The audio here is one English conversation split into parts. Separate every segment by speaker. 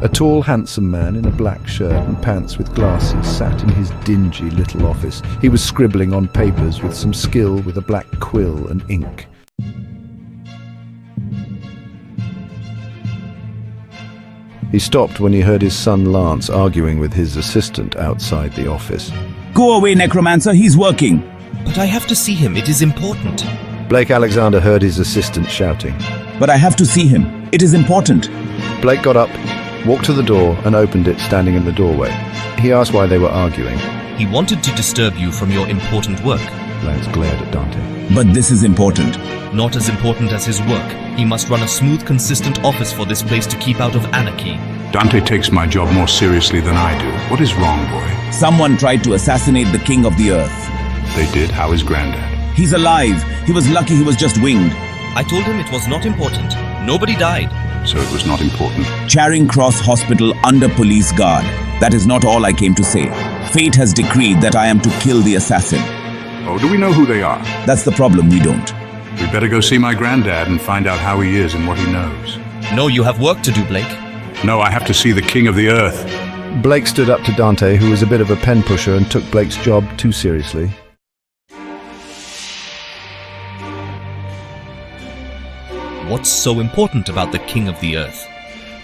Speaker 1: A tall, handsome man in a black shirt and pants with glasses sat in his dingy little office. He was scribbling on papers with some skill with a black quill and ink. He stopped when he heard his son Lance arguing with his assistant outside the office.
Speaker 2: Go away, necromancer, he's working.
Speaker 3: But I have to see him, it is important.
Speaker 1: Blake Alexander heard his assistant shouting.
Speaker 2: But I have to see him. It is important.
Speaker 1: Blake got up, walked to the door and opened it standing in the doorway. He asked why they were arguing.
Speaker 3: He wanted to disturb you from your important work.
Speaker 1: Lance glared at Dante.
Speaker 2: But this is important.
Speaker 3: Not as important as his work. He must run a smooth, consistent office for this place to keep out of anarchy.
Speaker 4: Dante takes my job more seriously than I do. What is wrong, boy?
Speaker 2: Someone tried to assassinate the king of the earth.
Speaker 4: They did? How is Granddad?
Speaker 2: He's alive. He was lucky he was just winged.
Speaker 3: I told him it was not important. Nobody died.
Speaker 4: So it was not important.
Speaker 2: Charing Cross Hospital under police guard. That is not all I came to say. Fate has decreed that I am to kill the assassin.
Speaker 4: Oh, do we know who they are?
Speaker 2: That's the problem, we don't.
Speaker 4: We better go see my granddad and find out how he is and what he knows.
Speaker 3: No, you have work to do, Blake.
Speaker 4: No, I have to see the king of the earth.
Speaker 1: Blake stood up to Dante, who was a bit of a pen pusher and took Blake's job too seriously.
Speaker 3: What's so important about the king of the earth?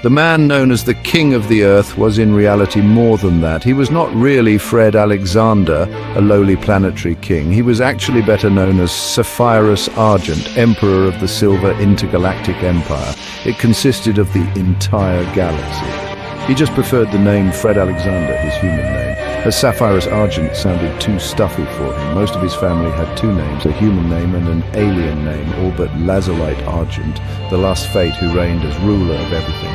Speaker 1: The man known as the King of the Earth was in reality more than that. He was not really Fred Alexander, a lowly planetary king. He was actually better known as Sapphirus Argent, Emperor of the Silver Intergalactic Empire. It consisted of the entire galaxy. He just preferred the name Fred Alexander, his human name, as Sapphirus Argent sounded too stuffy for him. Most of his family had two names, a human name and an alien name, all but Lazarite Argent, the last fate who reigned as ruler of everything.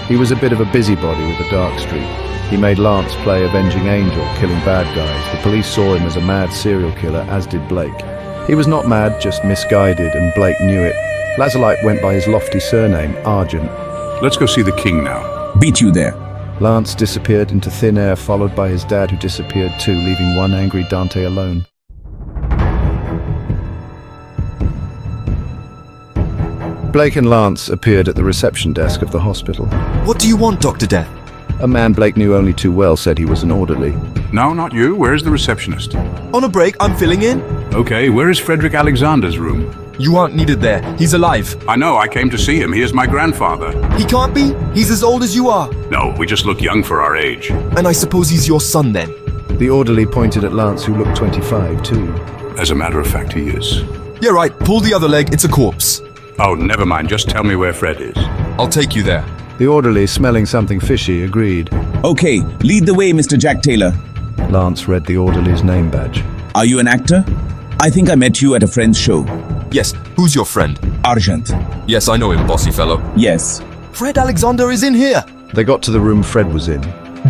Speaker 1: He was a bit of a busybody with a dark streak. He made Lance play Avenging Angel, killing bad guys. The police saw him as a mad serial killer, as did Blake. He was not mad, just misguided, and Blake knew it. Lazarite went by his lofty surname, Argent.
Speaker 4: Let's go see the king now.
Speaker 2: Beat you there.
Speaker 1: Lance disappeared into thin air, followed by his dad, who disappeared too, leaving one angry Dante alone. Blake and Lance appeared at the reception desk of the hospital.
Speaker 5: What do you want, Dr. Death?
Speaker 1: A man Blake knew only too well said he was an orderly.
Speaker 4: No, not you. Where's the receptionist?
Speaker 5: On a break, I'm filling in.
Speaker 4: Okay, where is Frederick Alexander's room?
Speaker 5: You aren't needed there. He's alive.
Speaker 4: I know, I came to see him. He is my grandfather.
Speaker 5: He can't be. He's as old as you are.
Speaker 4: No, we just look young for our age.
Speaker 5: And I suppose he's your son then.
Speaker 1: The orderly pointed at Lance, who looked 25 too.
Speaker 4: As a matter of fact, he is.
Speaker 5: Yeah, right. Pull the other leg. It's a corpse.
Speaker 4: Oh, never mind. Just tell me where Fred is.
Speaker 5: I'll take you there.
Speaker 1: The orderly, smelling something fishy, agreed.
Speaker 2: Okay, lead the way, Mr. Jack Taylor.
Speaker 1: Lance read the orderly's name badge.
Speaker 2: Are you an actor? I think I met you at a friend's show.
Speaker 5: Yes. Who's your friend?
Speaker 2: Argent.
Speaker 5: Yes, I know him, bossy fellow.
Speaker 2: Yes.
Speaker 5: Fred Alexander is in here.
Speaker 1: They got to the room Fred was in.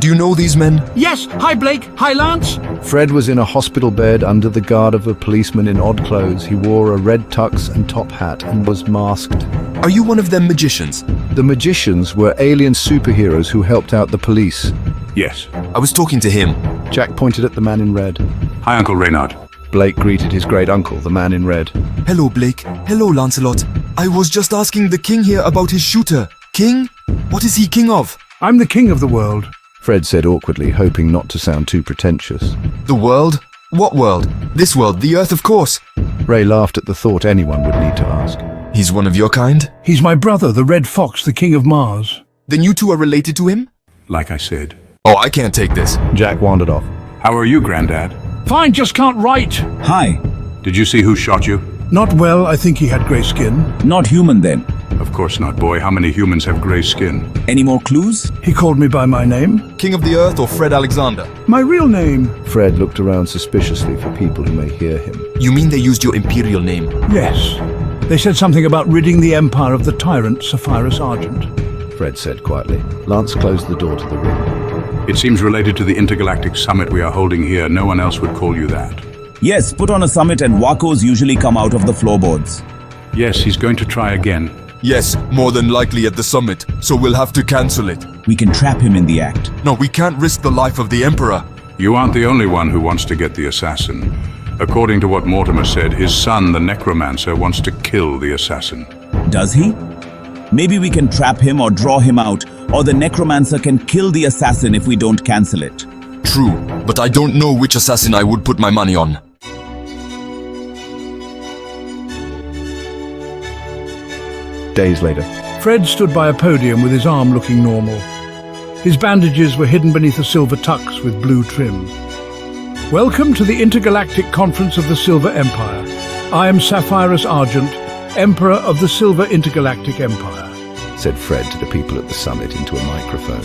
Speaker 5: Do you know these men?
Speaker 6: Yes. Hi, Blake. Hi, Lance.
Speaker 1: Fred was in a hospital bed under the guard of a policeman in odd clothes. He wore a red tux and top hat and was masked.
Speaker 5: Are you one of them magicians?
Speaker 1: The magicians were alien superheroes who helped out the police.
Speaker 4: Yes.
Speaker 5: I was talking to him.
Speaker 1: Jack pointed at the man in red.
Speaker 4: Hi, Uncle Reynard.
Speaker 1: Blake greeted his great uncle, the man in red.
Speaker 5: Hello, Blake. Hello, Lancelot. I was just asking the king here about his shooter. King? What is he king of?
Speaker 6: I'm the king of the world.
Speaker 1: Fred said awkwardly, hoping not to sound too pretentious.
Speaker 5: The world? What world? This world, the earth, of course.
Speaker 1: Ray laughed at the thought anyone would need to ask.
Speaker 5: He's one of your kind?
Speaker 6: He's my brother, the Red Fox, the king of Mars.
Speaker 5: Then you two are related to him?
Speaker 4: Like I said.
Speaker 5: Oh, I can't take this.
Speaker 1: Jack wandered off.
Speaker 4: How are you, Granddad?
Speaker 6: Fine, just can't write.
Speaker 2: Hi.
Speaker 4: Did you see who shot you?
Speaker 6: Not well, I think he had grey skin.
Speaker 2: Not human then.
Speaker 4: Of course not, boy. How many humans have gray skin?
Speaker 2: Any more clues?
Speaker 6: He called me by my name.
Speaker 5: King of the earth or Fred Alexander?
Speaker 6: My real name.
Speaker 1: Fred looked around suspiciously for people who may hear him.
Speaker 5: You mean they used your imperial name?
Speaker 6: Yes. They said something about ridding the empire of the tyrant Sapphirus Argent.
Speaker 1: Fred said quietly. Lance closed the door to the room.
Speaker 4: It seems related to the intergalactic summit we are holding here. No one else would call you that.
Speaker 2: Yes, put on a summit and Wacos usually come out of the floorboards.
Speaker 4: Yes, he's going to try again.
Speaker 5: Yes, more than likely at the summit, so we'll have to cancel it.
Speaker 2: We can trap him in the act.
Speaker 5: No, we can't risk the life of the Emperor.
Speaker 4: You aren't the only one who wants to get the assassin. According to what Mortimer said, his son, the necromancer, wants to kill the assassin.
Speaker 2: Does he? Maybe we can trap him or draw him out, or the necromancer can kill the assassin if we don't cancel it.
Speaker 7: True, but I don't know which assassin I would put my money on.
Speaker 1: Days later.
Speaker 6: Fred stood by a podium with his arm looking normal. His bandages were hidden beneath a silver tux with blue trim. Welcome to the Intergalactic Conference of the Silver Empire. I am Sapphirus Argent, Emperor of the Silver Intergalactic Empire,
Speaker 1: said Fred to the people at the summit into a microphone.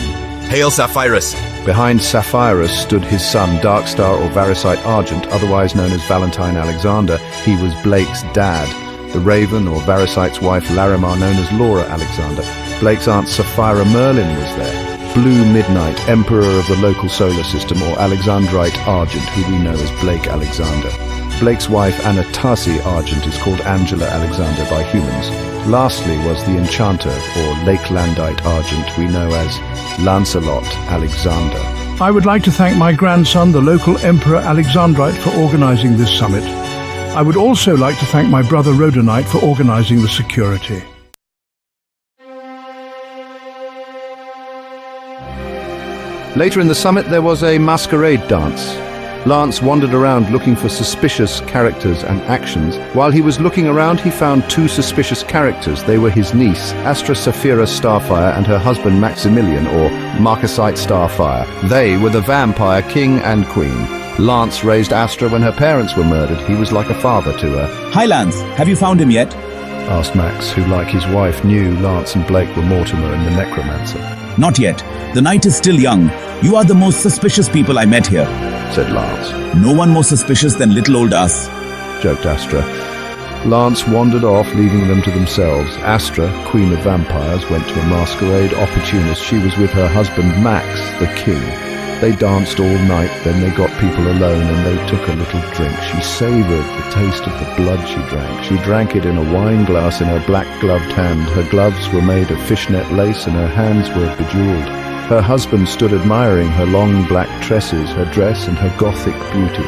Speaker 7: Hail Sapphirus!
Speaker 1: Behind Sapphirus stood his son, Darkstar or Varisite Argent, otherwise known as Valentine Alexander. He was Blake's dad. The Raven or Varisite's wife, Larimar, known as Laura Alexander. Blake's aunt, Sapphira Merlin, was there. Blue Midnight, Emperor of the local solar system, or Alexandrite Argent, who we know as Blake Alexander. Blake's wife, Anatasi Argent, is called Angela Alexander by humans. Lastly was the Enchanter, or Lakelandite Argent, we know as Lancelot Alexander.
Speaker 6: I would like to thank my grandson, the local Emperor Alexandrite, for organizing this summit. I would also like to thank my brother Rhodonite for organizing the security.
Speaker 1: Later in the summit there was a masquerade dance. Lance wandered around looking for suspicious characters and actions. While he was looking around, he found two suspicious characters. They were his niece, Astra Saphira Starfire, and her husband Maximilian, or Marcasite Starfire. They were the vampire king and queen. Lance raised Astra when her parents were murdered. He was like a father to her.
Speaker 2: Hi Lance, have you found him yet?
Speaker 1: Asked Max, who like his wife knew Lance and Blake were Mortimer and the Necromancer.
Speaker 2: Not yet. The night is still young. You are the most suspicious people I met here,
Speaker 1: said Lance.
Speaker 2: No one more suspicious than little old us,
Speaker 1: joked Astra. Lance wandered off, leaving them to themselves. Astra, queen of vampires, went to a masquerade opportunist. She was with her husband Max, the king. They danced all night, then they got people alone and they took a little drink. She savoured the taste of the blood she drank. She drank it in a wine glass in her black-gloved hand. Her gloves were made of fishnet lace and her hands were bejewelled. Her husband stood admiring her long black tresses, her dress and her gothic beauty.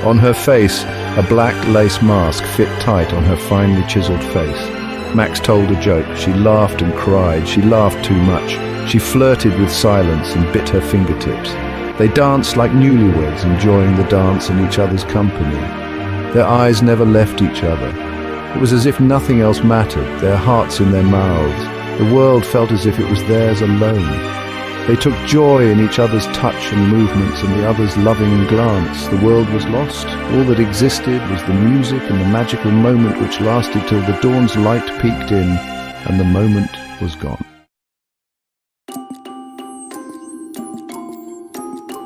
Speaker 1: On her face, a black lace mask fit tight on her finely chiselled face. Max told a joke. She laughed and cried. She laughed too much. She flirted with silence and bit her fingertips. They danced like newlyweds, enjoying the dance and each other's company. Their eyes never left each other. It was as if nothing else mattered, their hearts in their mouths. The world felt as if it was theirs alone. They took joy in each other's touch and movements and the other's loving glance. The world was lost. All that existed was the music and the magical moment which lasted till the dawn's light peeked in, and the moment was gone.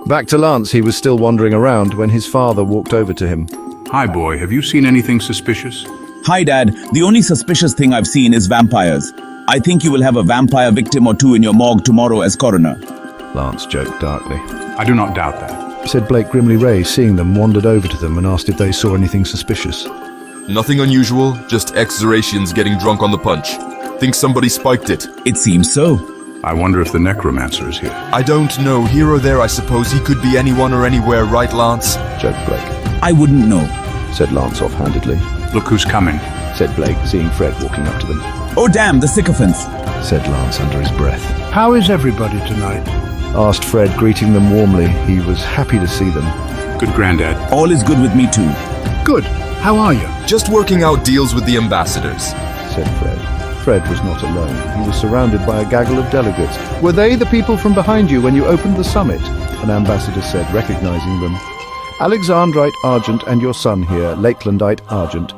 Speaker 1: Back to Lance, he was still wandering around when his father walked over to him.
Speaker 4: Hi, boy. Have you seen anything suspicious?
Speaker 2: Hi Dad, the only suspicious thing I've seen is vampires. I think you will have a vampire victim or two in your morgue tomorrow as coroner.
Speaker 1: Lance joked darkly.
Speaker 4: I do not doubt that.
Speaker 1: Said Blake grimly. Ray, seeing them, wandered over to them and asked if they saw anything suspicious.
Speaker 7: Nothing unusual, just ex-Zeratians getting drunk on the punch. Think somebody spiked it.
Speaker 2: It seems so.
Speaker 4: I wonder if the Necromancer is here.
Speaker 7: I don't know. Here or there, I suppose. He could be anyone or anywhere, right, Lance?
Speaker 1: Joked Blake.
Speaker 2: I wouldn't know,
Speaker 1: said Lance offhandedly.
Speaker 4: Look who's coming,
Speaker 1: said Blake, seeing Fred walking up to them.
Speaker 2: Oh damn, the sycophants,
Speaker 1: said Lance under his breath.
Speaker 6: How is everybody tonight?
Speaker 1: Asked Fred, greeting them warmly. He was happy to see them.
Speaker 4: Good, Grandad.
Speaker 2: All is good with me too.
Speaker 6: Good. How are you?
Speaker 7: Just working out deals with the ambassadors,
Speaker 1: said Fred. Fred was not alone. He was surrounded by a gaggle of delegates. Were they the people from behind you when you opened the summit? An ambassador said, recognizing them. Alexandrite Argent and your son here, Lakelandite Argent.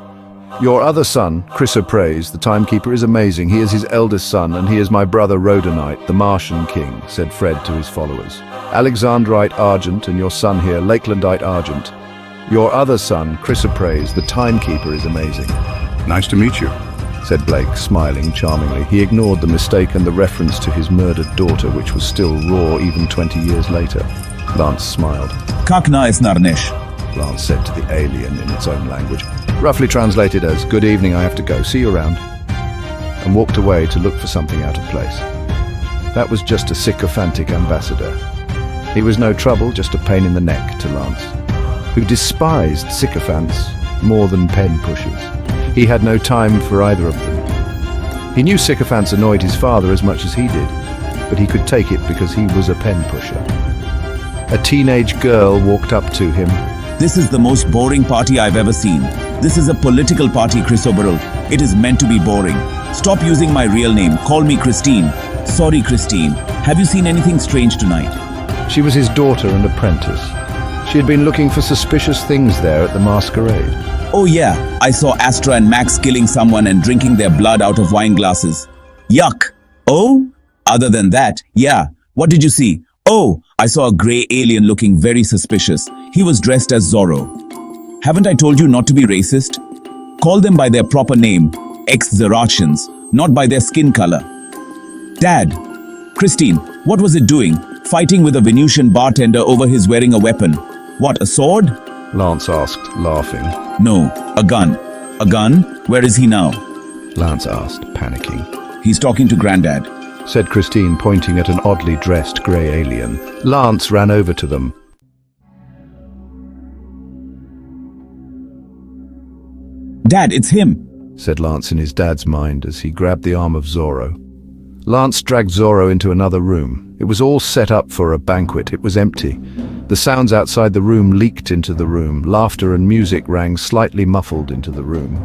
Speaker 1: Your other son, Chrysoprase, the timekeeper, is amazing. He is his eldest son, and he is my brother Rhodonite, the Martian king, said Fred to his followers. Alexandrite Argent and your son here, Lakelandite Argent. Your other son, Chrysoprase, the timekeeper, is amazing.
Speaker 4: Nice to meet you,
Speaker 1: said Blake, smiling charmingly. He ignored the mistake and the reference to his murdered daughter, which was still raw even 20 years later. Lance smiled.
Speaker 2: Kakna is Narnesh,
Speaker 1: Lance said to the alien in its own language, roughly translated as, good evening, I have to go, see you around, and walked away to look for something out of place. That was just a sycophantic ambassador. He was no trouble, just a pain in the neck to Lance, who despised sycophants more than pen pushers. He had no time for either of them. He knew sycophants annoyed his father as much as he did, but he could take it because he was a pen pusher. A teenage girl walked up to him.
Speaker 2: This is the most boring party I've ever seen. This is a political party, Chrysoberyl. It is meant to be boring. Stop using my real name. Call me Christine. Sorry, Christine. Have you seen anything strange tonight?
Speaker 1: She was his daughter and apprentice. She had been looking for suspicious things there at the masquerade.
Speaker 2: Oh yeah, I saw Astra and Max killing someone and drinking their blood out of wine glasses. Yuck. Oh? Other than that, yeah. What did you see? Oh, I saw a grey alien looking very suspicious. He was dressed as Zorro. Haven't I told you not to be racist? Call them by their proper name, ex-Zeratians, not by their skin color. Dad, Christine, what was it doing? Fighting with a Venusian bartender over his wearing a weapon. What, a sword?
Speaker 1: Lance asked, laughing.
Speaker 2: No, a gun. A gun? Where is he now?
Speaker 1: Lance asked, panicking.
Speaker 2: He's talking to Granddad.
Speaker 1: Said Christine, pointing at an oddly dressed grey alien. Lance ran over to them.
Speaker 2: Dad, it's him,
Speaker 1: said Lance in his dad's mind as he grabbed the arm of Zorro. Lance dragged Zorro into another room. It was all set up for a banquet. It was empty. The sounds outside the room leaked into the room. Laughter and music rang slightly muffled into the room.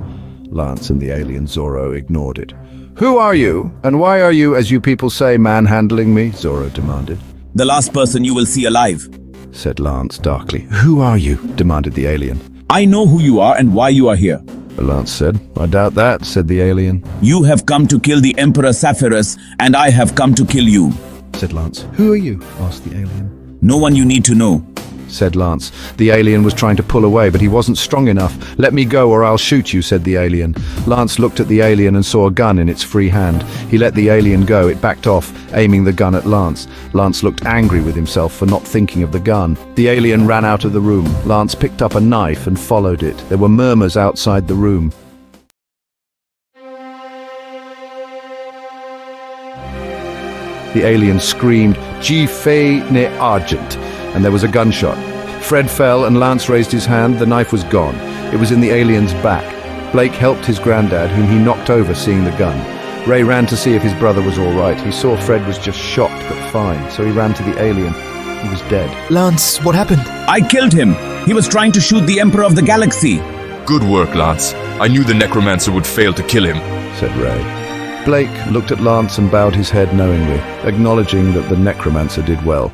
Speaker 1: Lance and the alien Zorro ignored it. "Who are you? And why are you, as you people say, manhandling me?" Zorro demanded.
Speaker 2: The last person you will see alive,
Speaker 1: said Lance darkly. "Who are you?" demanded the alien.
Speaker 2: I know who you are and why you are here.
Speaker 1: Lance said. "I doubt that," said the alien.
Speaker 2: You have come to kill the Emperor Sapphirus, and I have come to kill you,
Speaker 1: said Lance. "Who are you?" asked the alien.
Speaker 2: No one you need to know,
Speaker 1: said Lance. The alien was trying to pull away, but he wasn't strong enough. "Let me go or I'll shoot you," said the alien. Lance looked at the alien and saw a gun in its free hand. He let the alien go. It backed off, aiming the gun at Lance. Lance looked angry with himself for not thinking of the gun. The alien ran out of the room. Lance picked up a knife and followed it. There were murmurs outside the room. The alien screamed, "Ji fei ne argent," and there was a gunshot. Fred fell and Lance raised his hand. The knife was gone. It was in the alien's back. Blake helped his granddad, whom he knocked over seeing the gun. Ray ran to see if his brother was all right. He saw Fred was just shocked but fine, so he ran to the alien. He was dead.
Speaker 5: Lance, what happened?
Speaker 2: I killed him. He was trying to shoot the Emperor of the Galaxy.
Speaker 7: Good work, Lance. I knew the necromancer would fail to kill him,
Speaker 1: said Ray. Blake looked at Lance and bowed his head knowingly, acknowledging that the necromancer did well.